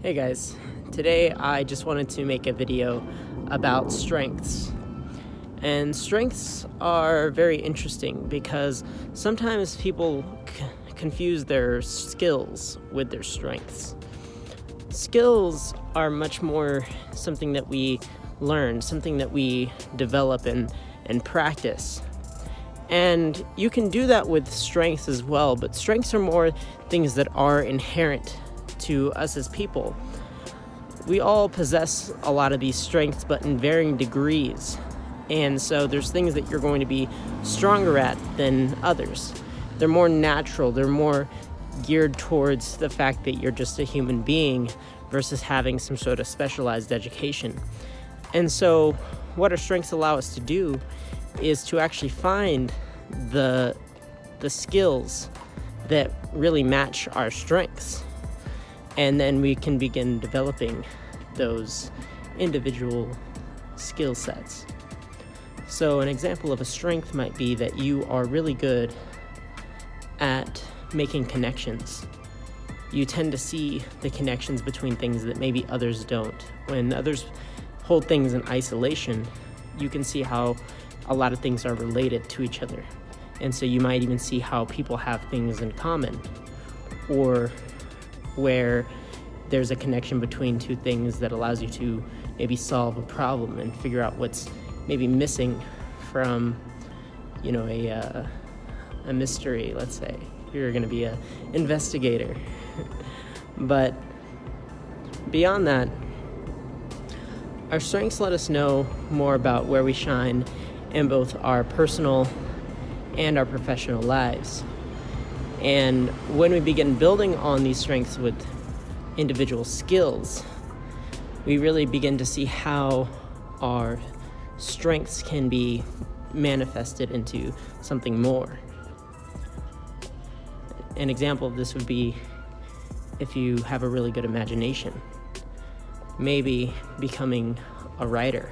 Hey guys, today I just wanted to make a video about strengths. And strengths are very interesting because sometimes people confuse their skills with their strengths. Skills are much more something that we learn, something that we develop and practice. And you can do that with strengths as well, but strengths are more things that are inherent to us as people. We all possess a lot of these strengths, but in varying degrees. And so there's things that you're going to be stronger at than others. They're more natural, they're more geared towards the fact that you're just a human being versus having some sort of specialized education. And so what our strengths allow us to do is to actually find the skills that really match our strengths. And then we can begin developing those individual skill sets. So an example of a strength might be that you are really good at making connections. You tend to see the connections between things that maybe others don't. When others hold things in isolation, you can see how a lot of things are related to each other. And so you might even see how people have things in common, or where there's a connection between two things that allows you to maybe solve a problem and figure out what's maybe missing from, a mystery, let's say. You're going to be an investigator. But beyond that, our strengths let us know more about where we shine in both our personal and our professional lives. And when we begin building on these strengths with individual skills, we really begin to see how our strengths can be manifested into something more. An example of this would be if you have a really good imagination, maybe becoming a writer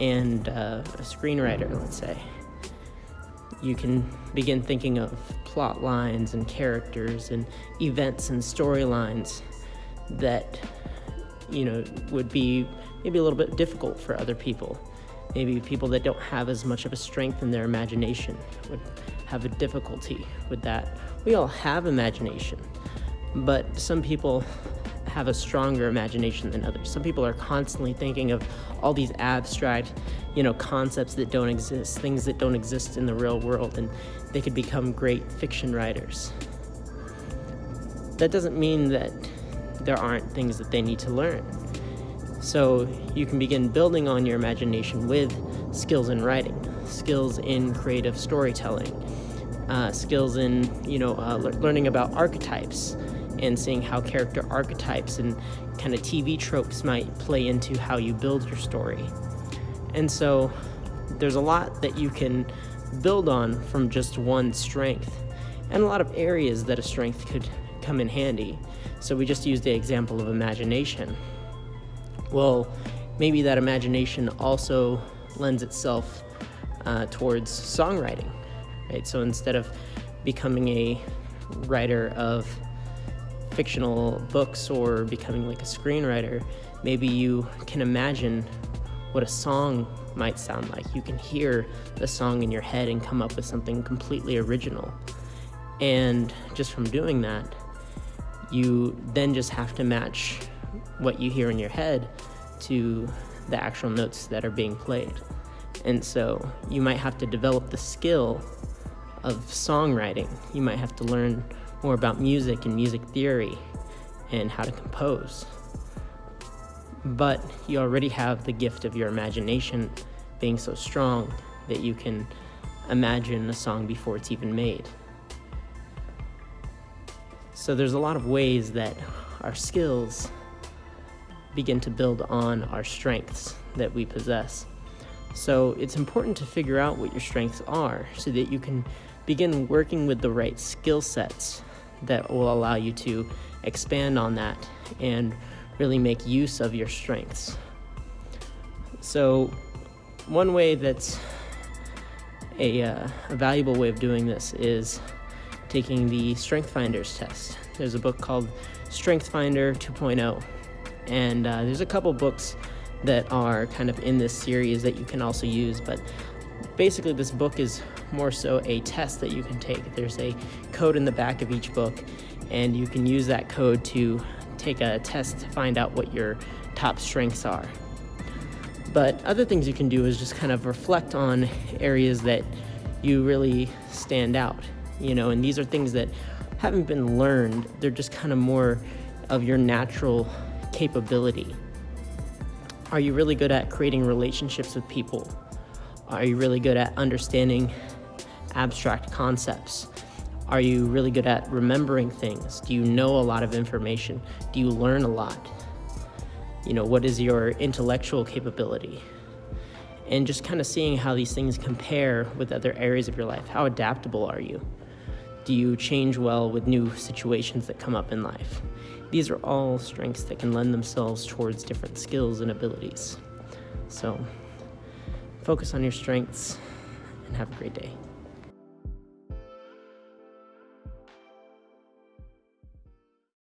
and a screenwriter, let's say. You can begin thinking of plot lines and characters and events and storylines that, would be maybe a little bit difficult for other people. Maybe people that don't have as much of a strength in their imagination would have a difficulty with that. We all have imagination, but some people have a stronger imagination than others. Some people are constantly thinking of all these abstract, concepts that don't exist, things that don't exist in the real world, and they could become great fiction writers. That doesn't mean that there aren't things that they need to learn. So you can begin building on your imagination with skills in writing, skills in creative storytelling, skills in, learning about archetypes and seeing how character archetypes and kind of TV tropes might play into how you build your story. And so there's a lot that you can build on from just one strength, and a lot of areas that a strength could come in handy. So we just used the example of imagination. Well, maybe that imagination also lends itself towards songwriting, right? So instead of becoming a writer of fictional books or becoming like a screenwriter, maybe you can imagine what a song might sound like. You can hear the song in your head and come up with something completely original. And just from doing that, you then just have to match what you hear in your head to the actual notes that are being played. And so you might have to develop the skill of songwriting. You might have to learn more about music and music theory and how to compose. But you already have the gift of your imagination being so strong that you can imagine a song before it's even made. So there's a lot of ways that our skills begin to build on our strengths that we possess. So it's important to figure out what your strengths are so that you can begin working with the right skill sets that will allow you to expand on that and really make use of your strengths. So one way that's a valuable way of doing this is taking the Strength Finders test. There's a book called Strength Finder 2.0. And there's a couple books that are kind of in this series that you can also use, but basically this book is more so a test that you can take. There's a code in the back of each book, and you can use that code to take a test to find out what your top strengths are. But other things you can do is just kind of reflect on areas that you really stand out, and these are things that haven't been learned. They're just kind of more of your natural capability. Are you really good at creating relationships with people? Are you really good at understanding abstract concepts? Are you really good at remembering things? Do you know a lot of information? Do you learn a lot? What is your intellectual capability? And just kind of seeing how these things compare with other areas of your life. How adaptable are you? Do you change well with new situations that come up in life? These are all strengths that can lend themselves towards different skills and abilities. So focus on your strengths and have a great day.